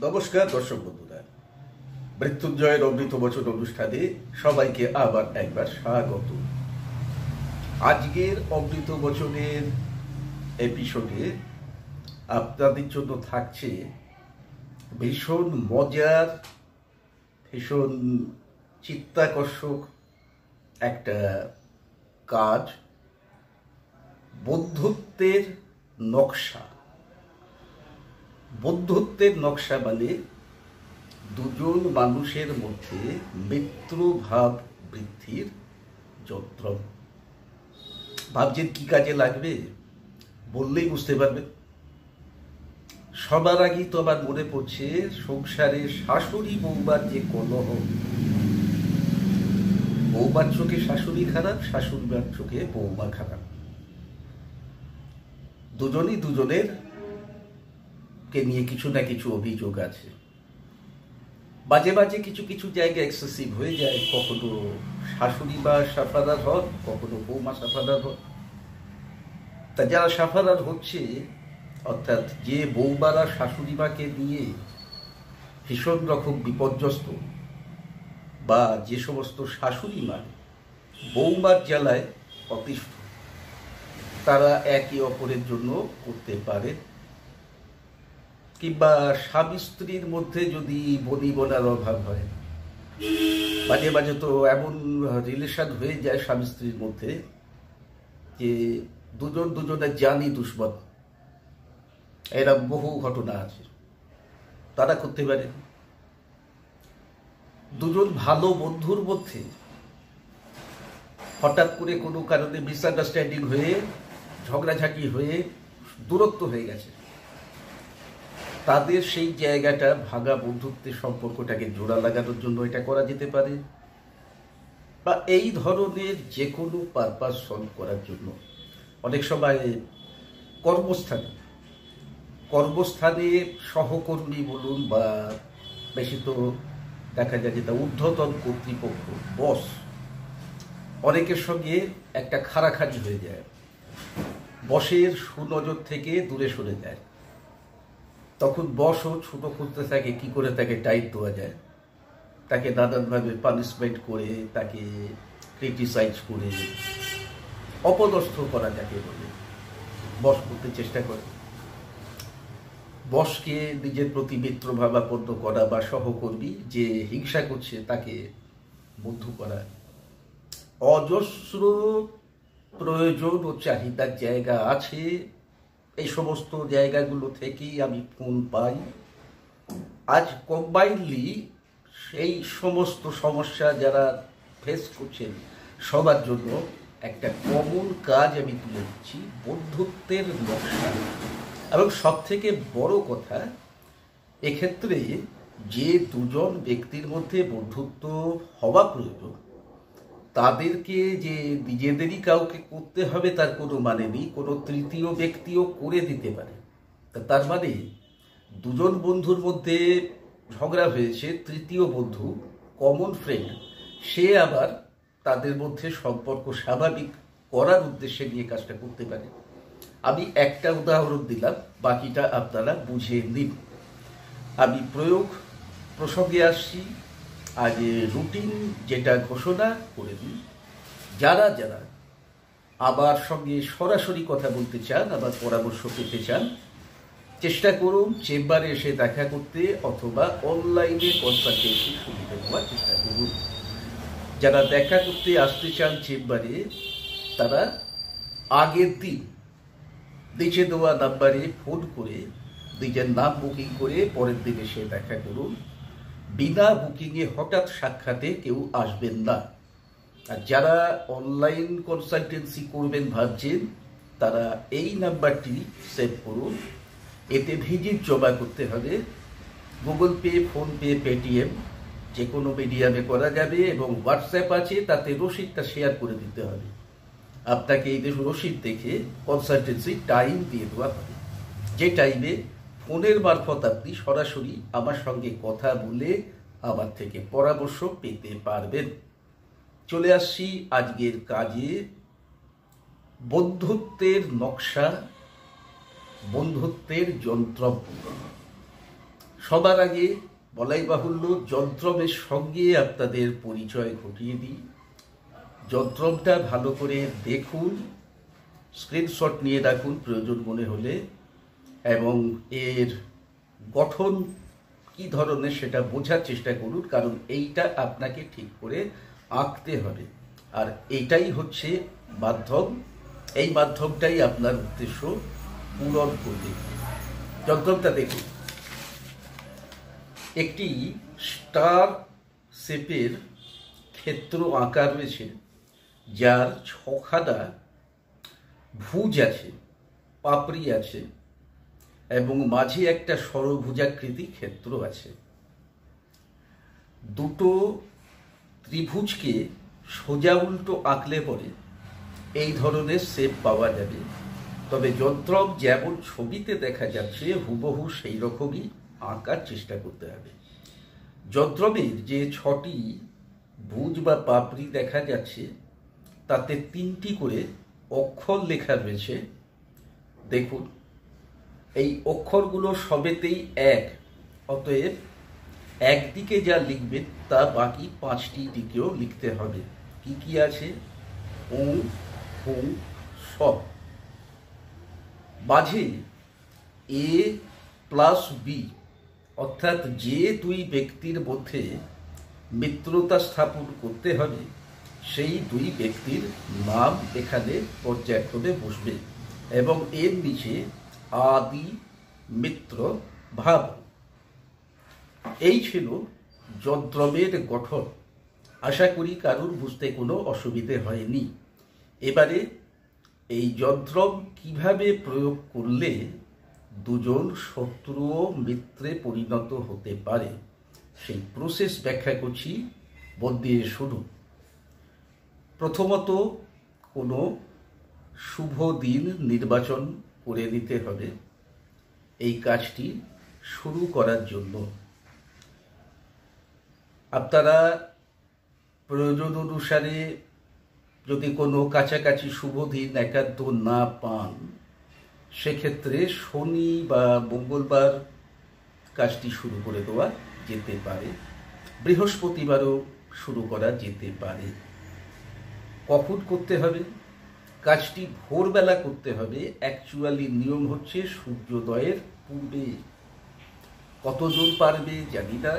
নমস্কার দর্শক বন্ধুরা, মৃত্যুঞ্জয়ের অমৃত বচন অনুষ্ঠানে সবাইকে আবার একবার স্বাগত। আজকের অমৃত বচনের এপিসোডে আপনাদের জন্য থাকছে ভীষণ মজার, ভীষণ চিত্তাকর্ষক একটা কাজ, বন্ধুত্বের নকশা। বন্ধুত্বের নকশা মানে দুজন মানুষের মধ্যে মিত্রভাব বৃদ্ধির যন্ত্র। ভাবছেন কি কাজে লাগবে? বললেই বুঝতে পারবেন। সবার আগেই তো আমার মনে পড়ছে সংসারে শাশুড়ি বৌমার যে কলহ। বৌমার চোখে শাশুড়ি খারাপ, শাশুড়ির চোখে বৌমা খারাপ। দুজনই দুজনের কে নিয়ে কিছু না কিছু অভিযোগ আছে। মাঝে মাঝে কিছু কিছু জায়গায় এক্সেসিভ হয়ে যায়। কখনো শাশুড়ি বা সাফাদার হন, কখনো বৌমা সাফাদার হন। তা যারা সাফাদার হচ্ছে, অর্থাৎ যে বৌমারা শাশুড়ি মাকে নিয়ে ভীষণ রকম বিপর্যস্ত, বা যে সমস্ত শাশুড়ি মা বৌমার জ্বালায় অতিষ্ঠ, তারা একে অপরের জন্য করতে পারে। কিংবা স্বামী স্ত্রীর মধ্যে যদি বনিবনার অভাব হয়, মাঝে মাঝে তো এমন রিলেশন হয়ে যায় স্বামী স্ত্রীর মধ্যে যে দুজন দুজনের জানি দুশ্মন। এরা বহু ঘটনা আছে। তারা করতে পারে। দুজন ভালো বন্ধুর মধ্যে হঠাৎ করে কোনো কারণে মিসআন্ডারস্ট্যান্ডিং হয়ে, ঝগড়াঝাঁটি হয়ে দূরত্ব হয়ে গেছে। তাদের সেই জায়গাটা ভাঙা বন্ধুত্বের সম্পর্কটাকে জোড়া লাগানোর জন্য এটা করা যেতে পারে, বা এই ধরনের যে কোনো পারপাস সলভ করার জন্য। অনেক সময় কর্মস্থানে সহকর্মী বলুন, বা বেশি তো দেখা যায় যেটা ঊর্ধ্বতন কর্তৃপক্ষ, বস, অনেকের সঙ্গে একটা খাড়াখাড়ি হয়ে যায়। বসের সুনজর থেকে দূরে সরে যায়। তখন বসও ছোট করতে থাকে কি করে তাকে টাইট দেওয়া যায়, তাকে নানানভাবে পানিশমেন্ট করে, তাকে ক্রিটিসাইজ করে, অপদস্থ করা যাকে বলে বস করতে চেষ্টা করে। বসকে নিজের প্রতি মিত্রভাবাপন্ন করা, বা সহকর্মী যে হিংসা করছে তাকে বন্ধু করা। অজস্র প্রয়োজন ও চাহিদার জায়গা আছে। এই সমস্ত জায়গাগুলো থেকেই আমি ফোন পাই। আজ কম্বাইনলি সেই সমস্ত সমস্যা যারা ফেস করছেন সবার জন্য একটা কমন কাজ আমি তুলে দিচ্ছি, বন্ধুত্বের নকশা। এবং সব থেকে বড় কথা, এক্ষেত্রে যে দুজন ব্যক্তির মধ্যে বন্ধুত্ব হওয়া প্রয়োজন, তাদেরকে যে নিজেদেরই কাউকে করতে হবে তার কোনো মানে নেই। কোনো তৃতীয় ব্যক্তিও করে দিতে পারে। তার মানে দুজন বন্ধুর মধ্যে ঝগড়া হয়েছে, তৃতীয় বন্ধু, কমন ফ্রেন্ড, সে আবার তাদের মধ্যে সম্পর্ক স্বাভাবিক করার উদ্দেশ্যে নিয়ে কাজটা করতে পারে। আমি একটা উদাহরণ দিলাম, বাকিটা আপনারা বুঝে নিন। আমি প্রসঙ্গে আসছি। আজ রুটিন যেটা ঘোষণা করে দিই, যারা যারা আমার সঙ্গে সরাসরি কথা বলতে চান, আবার পরামর্শ পেতে চান, চেষ্টা করুন চেম্বারে এসে দেখা করতে, অথবা অনলাইনে কনসালটেন্সি সুবিধা নেওয়ার চেষ্টা করুন। যারা দেখা করতে আসতে চান চেম্বারে, তারা আগের দিন নিচে দেওয়া নাম্বারে ফোন করে নিজের নাম বুকিং করে পরের দিন এসে দেখা করুন। বিনা বুকিংয়ে হঠাৎ সাক্ষাতে কেউ আসবেন না। আর যারা অনলাইন কনসালটেন্সি করবেন ভাবছেন, তারা এই নাম্বারটি সেভ করুন। এতে ভিজিট জমা করতে হবে। গুগল পে, ফোনপে, পেটিএম যে কোনো মিডিয়ামে করা যাবে, এবং হোয়াটসঅ্যাপ আছে, তাতে রসিদটা শেয়ার করে দিতে হবে। আপনাকে এই রসিদ দেখে কনসালটেন্সি টাইম দিয়ে দেওয়া হবে, যে টাইমে ফোনের মারফত আপনি সরাসরি আমার সঙ্গে কথা বলে আমার থেকে পরামর্শ পেতে পারবেন। চলে আসছি আজকের কাজে। বন্ধুত্বের নকশা, বন্ধুত্বের যন্ত্র। সবার আগে বলাই বাহুল্য যন্ত্রমের সঙ্গে আপনাদের পরিচয় ঘটিয়ে দিই। যন্ত্রটা ভালো করে দেখুন, স্ক্রিনশট নিয়ে রাখুন প্রয়োজন মনে হলে, এবং এর গঠন কি ধরনের সেটা বোঝার চেষ্টা করুন, কারণ এইটা আপনাকে ঠিক করে আঁকতে হবে। আর এইটাই হচ্ছে মাধ্যম, এই মাধ্যমটাই আপনার উদ্দেশ্য পূরণ করবে। যন্ত্রটা দেখুন, একটি স্টার শেপের ক্ষেত্র আঁকা রয়েছে, যার ছখানা ভুজ আছে, পাপড়ি আছে, এবং মাঝে একটা ষড়ভুজাকৃতি ক্ষেত্র আছে। দুটো ত্রিভুজকে সোজা উল্টো আঁকলে পরে এই ধরনের শেপ পাওয়া যাবে। তবে যন্ত্রম যেমন ছবিতে দেখা যাচ্ছে হুবহু সেই রকমই আঁকার চেষ্টা করতে হবে। যন্ত্রমের যে 6টি ভুজ বা পাপড়ি দেখা যাচ্ছে, তাতে 3টি করে অক্ষর লেখা রয়েছে। দেখুন, এই অক্ষরগুলো সবেতেই এক, অতএব একদিকে যা লিখবেন তা বাকি 5টি দিকেও লিখতে হবে। কি কি আছে? ও, হুং, সব। মাঝে এ প্লাস বি, অর্থাৎ যে দুই ব্যক্তির মধ্যে মিত্রতা স্থাপন করতে হবে সেই দুই ব্যক্তির নাম এখানে পর্যায়ক্রমে বসবে, এবং এর নিচে আদি মিত্র ভাব। এই ছিল যন্ত্রমের গঠন। আশা করি কারুর বুঝতে কোনো অসুবিধে হয়নি। এবারে এই যন্ত্রম কিভাবে প্রয়োগ করলে দুজন শত্রু ও মিত্রে পরিণত হতে পারে সেই প্রসেস ব্যাখ্যা করছি, মন দিয়ে শুনুন। প্রথমত, কোনো শুভ দিন নির্বাচন করে নিতে হবে এই কাজটি শুরু করার জন্য। আপনারা প্রয়োজন অনুসারে যদি কোনো কাছাকাছি শুভ দিন একান্ত না পান, সেক্ষেত্রে শনি বা মঙ্গলবার কাজটি শুরু করে দেওয়া যেতে পারে, বৃহস্পতিবারও শুরু করা যেতে পারে। কখন করতে হবে? কাজটি ভোরবেলা করতে হবে। অ্যাকচুয়ালি নিয়ম হচ্ছে সূর্যোদয়ের পূর্বে। কতজন পারবে জানি না,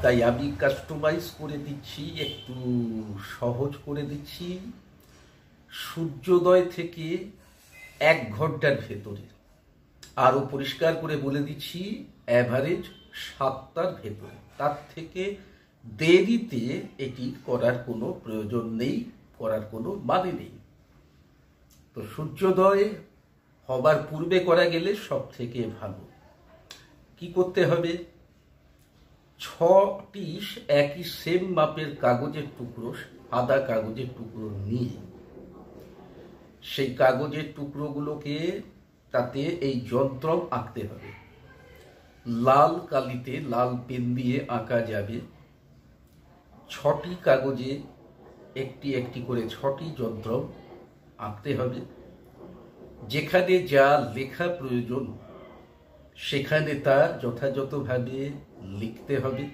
তাই আমি কাস্টমাইজ করে দিচ্ছি, একটু সহজ করে দিচ্ছি। সূর্যোদয় থেকে 1 ঘন্টার ভেতরে, আরও পরিষ্কার করে বলে দিচ্ছি, অ্যাভারেজ 7টার ভেতরে। তার থেকে দেরিতে এটি করার কোনো প্রয়োজন নেই, করার কোনো মানে নেই। তো সূর্যোদয় হবার পূর্বে করা গেলে সব থেকে ভালো। কি করতে হবে? 6টি একই সেম মাপের কাগজের টুকরো, সাদা কাগজের টুকরো নিয়ে সেই কাগজের টুকরোগুলোকে তাতে এই যন্ত্রম আঁকতে হবে। লাল কালিতে, লাল পেন দিয়ে আঁকা যাবে। 6টি কাগজে একটি একটি করে 6টি যন্ত্রম আঁকতে হবে। যেখানে যা লেখা প্রয়োজন সেখানে তা যথাযথভাবে লিখতে হবে,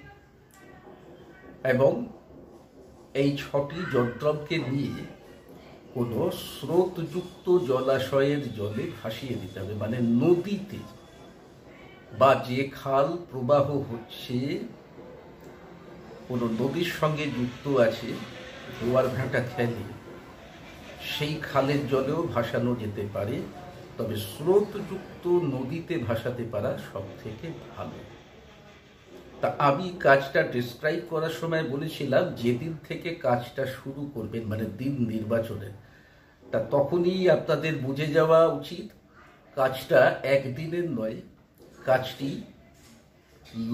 এবং এই 6টি যন্ত্রমকে নিয়ে কোনো স্রোতযুক্ত জলাশয়ের জলে ভাসিয়ে দিতে হবে, মানে নদীতে বা যে খাল প্রবাহ হচ্ছে, কোনো নদীর সঙ্গে যুক্ত আছে, জোয়ার ভাটা খেলে, সেই খালের জলেও ভাসানো যেতে পারে। তবে স্রোতযুক্ত নদীতে ভাসাতে পারা সব থেকে ভালো। তা আমি কাজটা ডিসক্রাইব করার সময় বলেছিলাম যেদিন থেকে কাজটা শুরু করবেন, মানে দিন নির্বাচনের, তা তখনই আপনাদের বুঝে যাওয়া উচিত কাজটা একদিনের নয়, কাজটি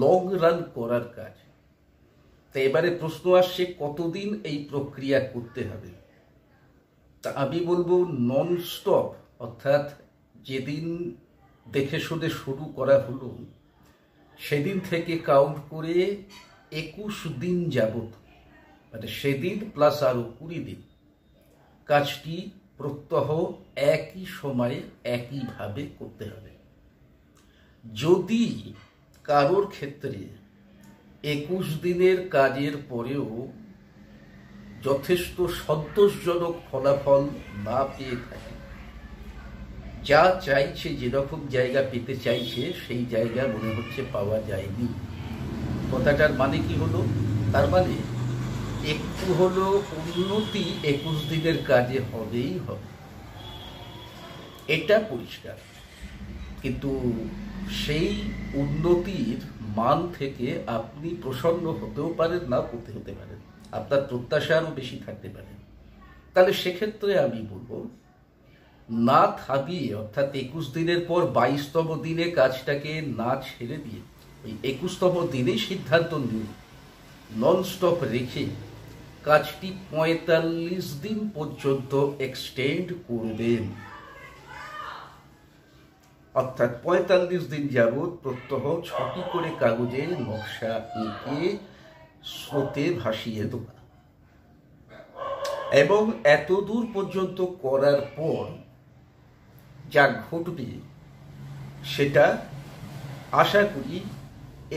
লং রান করার কাজ। তা এবারে প্রশ্ন আসছে কতদিন এই প্রক্রিয়া করতে হবে। তা আমি বলবো নন স্টপ, অর্থাৎ যেদিন দেখে শুনে শুরু করা হলো সেদিন থেকে কাউন্ট করে 21 দিন যাবত, মানে সেদিন প্লাস আরো 20 দিন কাজটি প্রত্যহ একই সময়ে একইভাবে করতে হবে। যদি কারোর ক্ষেত্রে 21 দিনের কাজের পরেও যথেষ্ট সন্তোষজনক ফলাফল না পেয়ে থাকে, যা চাইছে, যেরকম জায়গা পেতে চাইছে সেই জায়গা মনে হচ্ছে পাওয়া যায়নি। কথাটার মানে কি হলো? তার মানে একটু হলো উন্নতি 21 দিনের কাজে হবেই হবে, এটা পরিষ্কার। কিন্তু সেই উন্নতির মান থেকে আপনি প্রসন্ন হতেও পারেন, না হতে পারেন, আপনার প্রত্যাশা আরও বেশি থাকতে পারে। তাহলে সেক্ষেত্রে আমি বলবো, না থামিয়ে, অর্থাৎ 21 দিনের পর 22তম দিনে কাজটাকে না ছেড়ে দিয়ে ওই 21তম দিনেই সিদ্ধান্ত নিয়ে ননস্টপ রেখে কাজটি 45 দিন পর্যন্ত এক্সটেন্ড করবেন। অর্থাৎ 45 দিন যাবৎ প্রত্যহ 6টি করে কাগজে নকশা এঁকে স্রোতে ভাসিয়ে দেওয়া, এবং এত দূর পর্যন্ত করার পর যা ঘটবে সেটা আশা করি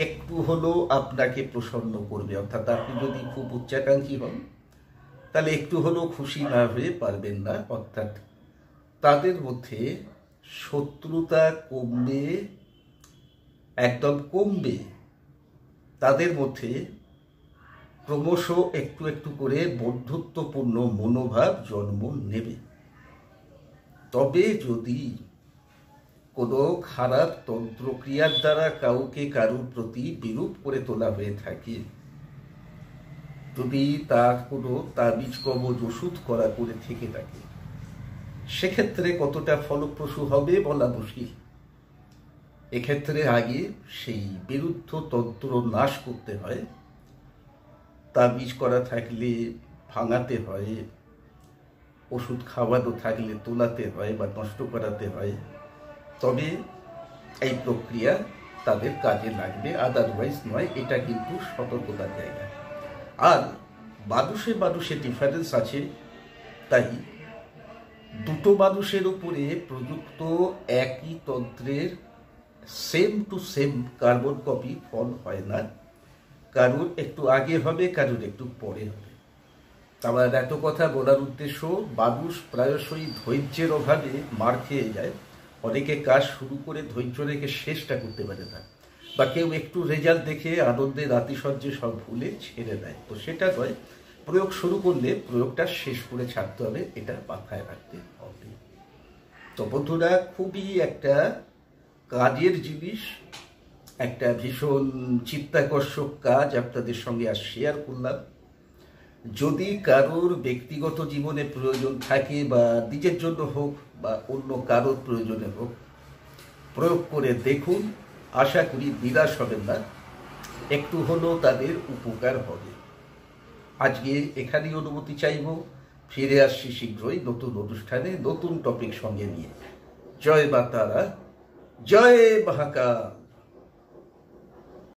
একটু হলেও আপনাকে প্রসন্ন করবে। অর্থাৎ আপনি যদি খুব উচ্চাকাঙ্ক্ষী হন তাহলে একটু হলেও খুশি না হয়ে পারবেন না। অর্থাৎ তাদের মধ্যে শত্রুতা কমবে, একদম কমবে। তাদের মধ্যে ক্রমশ একটু একটু করে বন্ধুত্বপূর্ণ মনোভাব জন্ম নেবে। তবে যদি কোনো খারাপ তন্ত্রক্রিয়ার দ্বারা কাউকে কারোর প্রতি বিরূপ করে তোলা হয়ে থাকে, যদি তার কোনো তাবিজ কবজ ওষুধ করা করে থেকে থাকে, সেক্ষেত্রে কতটা ফলপ্রসূ হবে বলা মুশকিল। এক্ষেত্রে আগে সেই বিরুদ্ধ তন্ত্র নাশ করতে হয়, তাবিজ করা থাকলে ভাঙাতে হয়, ওষুধ খাওয়ানো থাকলে তোলাতে হয় বা নষ্ট করাতে হয়, তবে এই প্রক্রিয়া তাদের কাজে লাগবে, আদারওয়াইজ নয়। এটা কিন্তু সতর্কতার জায়গা। আর মানুষে ডিফারেন্স আছে, তাই দুটো মানুষের উপরে প্রযুক্ত একই তন্ত্রের same to same carbon copy ফল হয় না। কারোর একটু আগে হবে, কারোর একটু পরে হবে। আমার এত কথা বলার উদ্দেশ্য, মানুষ প্রায়শই ধৈর্যের অভাবে মার খেয়ে যায়। অনেকে কাজ শুরু করে ধৈর্য রেখে শেষটা করতে পারে না, বা কেউ একটু রেজাল্ট দেখে আনন্দে রাতিসজ্জে সব ভুলে ছেড়ে দেয়। তো সেটা নয়, প্রয়োগ শুরু করলে প্রয়োগটা শেষ করে ছাড়তে হবে, এটা মাথায় রাখতে হবে। তো বন্ধুরা, খুবই একটা কাজের জিনিস, একটা ভীষণ চিত্তাকর্ষক কাজ আপনাদের সঙ্গে আর শেয়ার করলাম। যদি কারোর ব্যক্তিগত জীবনে প্রয়োজন থাকে, বা নিজের জন্য হোক বা অন্য কারোর প্রয়োজনে হোক, প্রয়োগ করে দেখুন। আশা করি নিরাশ হবেন না, একটু হলেও তাদের উপকার হবে। আজকে এখানেই অনুমতি চাইব, ফিরে আসছি শীঘ্রই নতুন অনুষ্ঠানে, নতুন টপিক সঙ্গে নিয়ে। জয় মা তারা, জয় মহাকাল।